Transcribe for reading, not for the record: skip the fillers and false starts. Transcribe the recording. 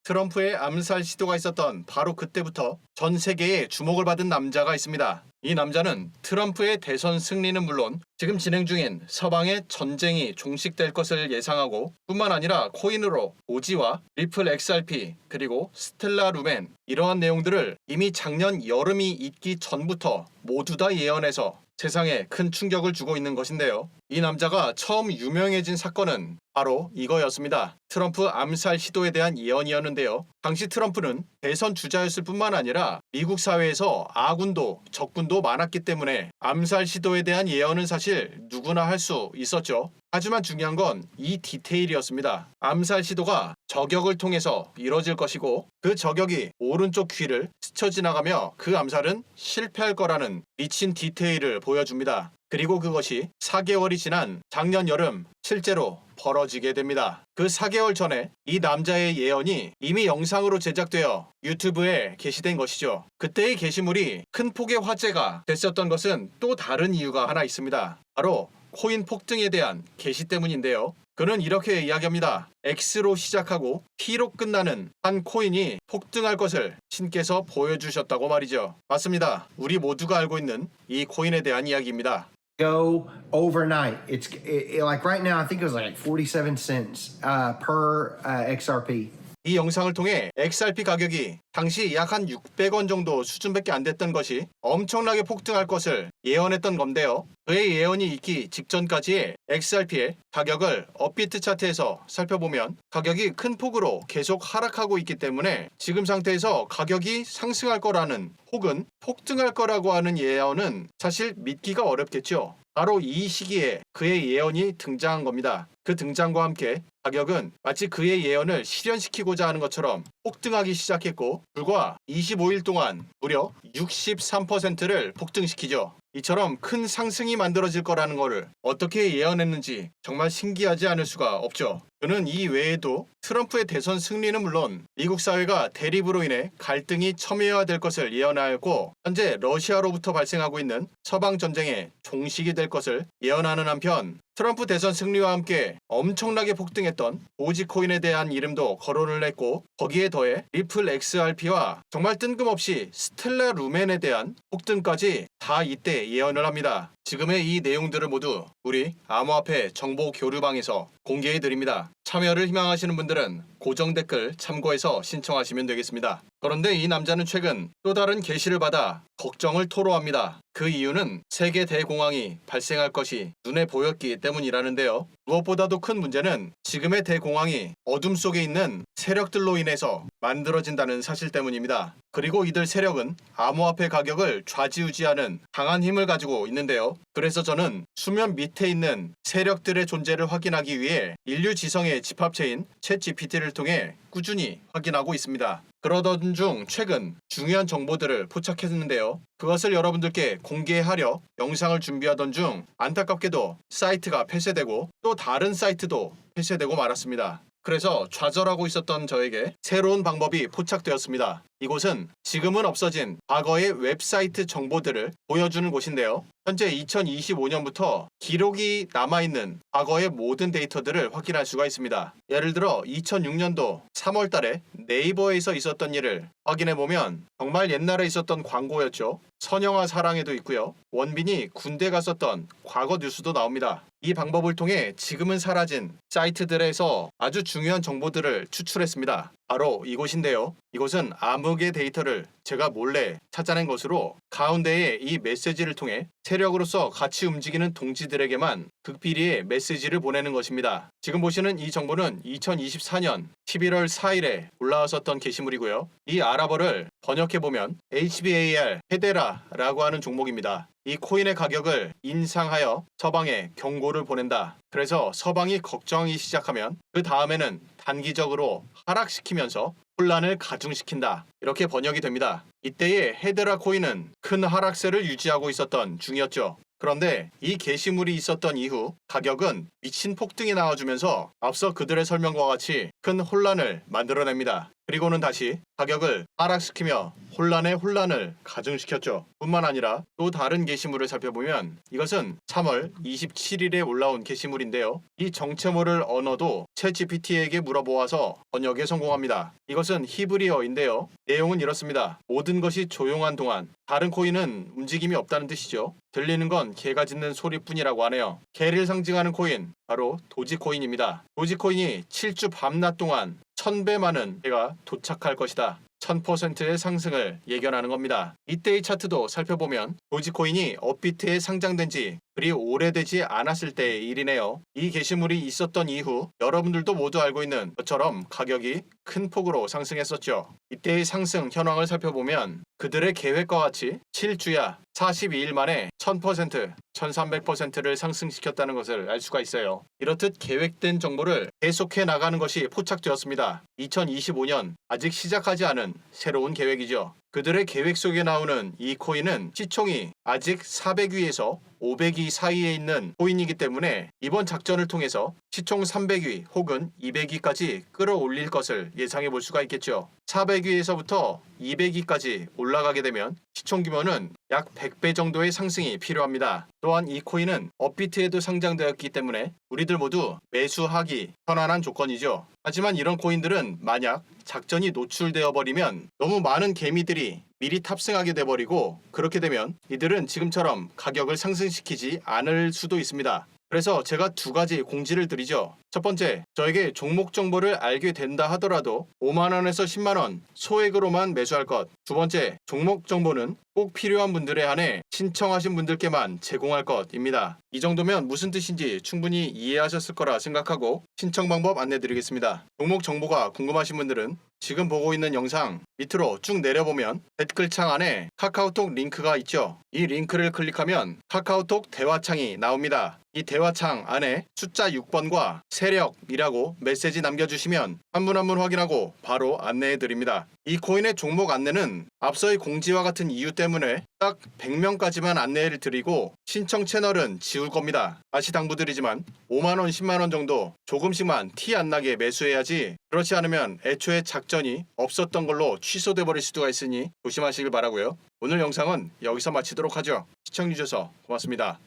트럼프의 암살 시도가 있었던 바로 그때부터 전 세계에 주목을 받은 남자가 있습니다. 이 남자는 트럼프의 대선 승리는 물론 지금 진행 중인 서방의 전쟁이 종식될 것을 예상하고 뿐만 아니라 코인으로 오지와 리플 XRP 그리고 스텔라 루멘 이러한 내용들을 이미 작년 여름이 있기 전부터 모두 다 예언해서 세상에 큰 충격을 주고 있는 것인데요. 이 남자가 처음 유명해진 사건은 바로 이거였습니다. 트럼프 암살 시도에 대한 예언이었는데요. 당시 트럼프는 대선 주자였을 뿐만 아니라 미국 사회에서 아군도 적군도 많았기 때문에 암살 시도에 대한 예언은 사실 누구나 할 수 있었죠. 하지만 중요한 건 이 디테일이었습니다. 암살 시도가 저격을 통해서 이뤄질 것이고 그 저격이 오른쪽 귀를 스쳐 지나가며 그 암살은 실패할 거라는 미친 디테일을 보여줍니다. 그리고 그것이 4개월이 지난 작년 여름 실제로 벌어지게 됩니다. 그 4개월 전에 이 남자의 예언이 이미 영상으로 제작되어 유튜브에 게시된 것이죠. 그때의 게시물이 큰 폭의 화제가 됐었던 것은 또 다른 이유가 하나 있습니다. 바로 코인 폭등에 대한 게시 때문인데요. 그는 이렇게 이야기합니다. X로 시작하고 P로 끝나는 한 코인이 폭등할 것을 신께서 보여주셨다고 말이죠. 맞습니다. 우리 모두가 알고 있는 이 코인에 대한 이야기입니다. Go overnight. Like right now, I think it was like 47 cents per XRP. 이 영상을 통해 XRP 가격이 당시 약 한 600원 정도 수준밖에 안 됐던 것이 엄청나게 폭등할 것을 예언했던 건데요. 그의 예언이 있기 직전까지의 XRP의 가격을 업비트 차트에서 살펴보면 가격이 큰 폭으로 계속 하락하고 있기 때문에 지금 상태에서 가격이 상승할 거라는 혹은 폭등할 거라고 하는 예언은 사실 믿기가 어렵겠죠. 바로 이 시기에 그의 예언이 등장한 겁니다. 그 등장과 함께 가격은 마치 그의 예언을 실현시키고자 하는 것처럼 폭등하기 시작했고 불과 25일 동안 무려 63%를 폭등시키죠. 이처럼 큰 상승이 만들어질 거라는 것을 어떻게 예언했는지 정말 신기하지 않을 수가 없죠. 그는 이 외에도 트럼프의 대선 승리는 물론 미국 사회가 대립으로 인해 갈등이 첨예화될 것을 예언하였고 현재 러시아로부터 발생하고 있는 서방 전쟁의 종식이 될 것을 예언하는 한편 트럼프 대선 승리와 함께 엄청나게 폭등했던 도지코인에 대한 이름도 거론을 했고 거기에 더해 리플 XRP와 정말 뜬금없이 스텔라 루멘에 대한 폭등까지 다 이때 예언을 합니다. 지금의 이 내용들을 모두 우리 암호화폐 정보 교류방에서 공개해 드립니다. 참여를 희망하시는 분들은 고정 댓글 참고해서 신청하시면 되겠습니다. 그런데 이 남자는 최근 또 다른 계시를 받아 걱정을 토로합니다. 그 이유는 세계 대공황이 발생할 것이 눈에 보였기 때문이라는데요. 무엇보다도 큰 문제는 지금의 대공황이 어둠 속에 있는 세력들로 인해서 만들어진다는 사실 때문입니다. 그리고 이들 세력은 암호화폐 가격을 좌지우지하는 강한 힘을 가지고 있는데요. 그래서 저는 수면 밑에 있는 세력들의 존재를 확인하기 위해 인류 지성의 집합체인 챗GPT를 통해 꾸준히 확인하고 있습니다. 그러던 중 최근 중요한 정보들을 포착했는데요. 그것을 여러분들께 공개하려 영상을 준비하던 중 안타깝게도 사이트가 폐쇄되고 또 다른 사이트도 폐쇄되고 말았습니다. 그래서 좌절하고 있었던 저에게 새로운 방법이 포착되었습니다. 이곳은 지금은 없어진 과거의 웹사이트 정보들을 보여주는 곳인데요. 현재 2025년부터 기록이 남아있는 과거의 모든 데이터들을 확인할 수가 있습니다. 예를 들어 2006년도 3월 달에 네이버에서 있었던 일을 확인해보면 정말 옛날에 있었던 광고였죠. 선영아 사랑에도 있고요. 원빈이 군대 갔었던 과거 뉴스도 나옵니다. 이 방법을 통해 지금은 사라진 사이트들에서 아주 중요한 정보들을 추출했습니다. 바로 이곳인데요. 이곳은 암흑의 데이터를 제가 몰래 찾아낸 것으로 가운데에 이 메시지를 통해 세력으로서 같이 움직이는 동지들에게만 극비리의 메시지를 보내는 것입니다. 지금 보시는 이 정보는 2024년 11월 4일에 올라왔었던 게시물이고요. 이 아랍어를 번역해보면 HBAR 헤데라라고 하는 종목입니다. 이 코인의 가격을 인상하여 서방에 경고를 보낸다. 그래서 서방이 걱정이 시작하면 그 다음에는 단기적으로 하락시키면서 혼란을 가중시킨다. 이렇게 번역이 됩니다. 이때의 헤드라 코인은 큰 하락세를 유지하고 있었던 중이었죠. 그런데 이 게시물이 있었던 이후 가격은 미친 폭등이 나와주면서 앞서 그들의 설명과 같이 큰 혼란을 만들어냅니다. 그리고는 다시 가격을 하락시키며 혼란에 혼란을 가중시켰죠. 뿐만 아니라 또 다른 게시물을 살펴보면 이것은 3월 27일에 올라온 게시물인데요. 이 정체모를 언어도 챗GPT에게 물어보아서 번역에 성공합니다. 이것은 히브리어인데요. 내용은 이렇습니다. 모든 것이 조용한 동안 다른 코인은 움직임이 없다는 뜻이죠. 들리는 건 개가 짖는 소리뿐이라고 하네요. 개를 상징하는 코인, 바로 도지코인입니다. 도지코인이 7주 밤낮 동안 1000배 많은 개가 도착할 것이다. 1000%의 상승을 예견하는 겁니다. 이때의 차트도 살펴보면 도지코인이 업비트에 상장된 지 그리 오래되지 않았을 때의 일이네요. 이 게시물이 있었던 이후 여러분들도 모두 알고 있는 것처럼 가격이 큰 폭으로 상승했었죠. 이때의 상승 현황을 살펴보면 그들의 계획과 같이 7주야 42일 만에 1000%, 1300%를 상승시켰다는 것을 알 수가 있어요. 이렇듯 계획된 정보를 계속해 나가는 것이 포착되었습니다. 2025년 아직 시작하지 않은 새로운 계획이죠. 그들의 계획 속에 나오는 이 코인은 시총이 아직 400위에서 500위 사이에 있는 코인이기 때문에 이번 작전을 통해서 시총 300위 혹은 200위까지 끌어올릴 것을 예상해 볼 수가 있겠죠. 400위에서부터 200위까지 올라가게 되면 시총 규모는 약 100배 정도의 상승이 필요합니다. 또한 이 코인은 업비트에도 상장되었기 때문에 우리들 모두 매수하기 편안한 조건이죠. 하지만 이런 코인들은 만약 작전이 노출되어 버리면 너무 많은 개미들이 미리 탑승하게 돼버리고 그렇게 되면 이들은 지금처럼 가격을 상승시키지 않을 수도 있습니다. 그래서 제가 두 가지 공지를 드리죠. 첫 번째, 저에게 종목 정보를 알게 된다 하더라도 5만원에서 10만원 소액으로만 매수할 것. 두 번째, 종목 정보는 꼭 필요한 분들에 한해 신청하신 분들께만 제공할 것입니다. 이 정도면 무슨 뜻인지 충분히 이해하셨을 거라 생각하고 신청 방법 안내드리겠습니다. 종목 정보가 궁금하신 분들은 지금 보고 있는 영상 밑으로 쭉 내려보면 댓글창 안에 카카오톡 링크가 있죠. 이 링크를 클릭하면 카카오톡 대화창이 나옵니다. 이 대화창 안에 숫자 6번과 세력이라고 메시지 남겨주시면 한 분 한 분 확인하고 바로 안내해드립니다. 이 코인의 종목 안내는 앞서의 공지와 같은 이유 때문에 딱 100명까지만 안내를 드리고 신청 채널은 지울 겁니다. 다시 당부드리지만 5만원, 10만원 정도 조금씩만 티 안 나게 매수해야지 그렇지 않으면 애초에 작전이 없었던 걸로 취소돼 버릴 수가 있으니 조심하시길 바라고요. 오늘 영상은 여기서 마치도록 하죠. 시청해주셔서 고맙습니다.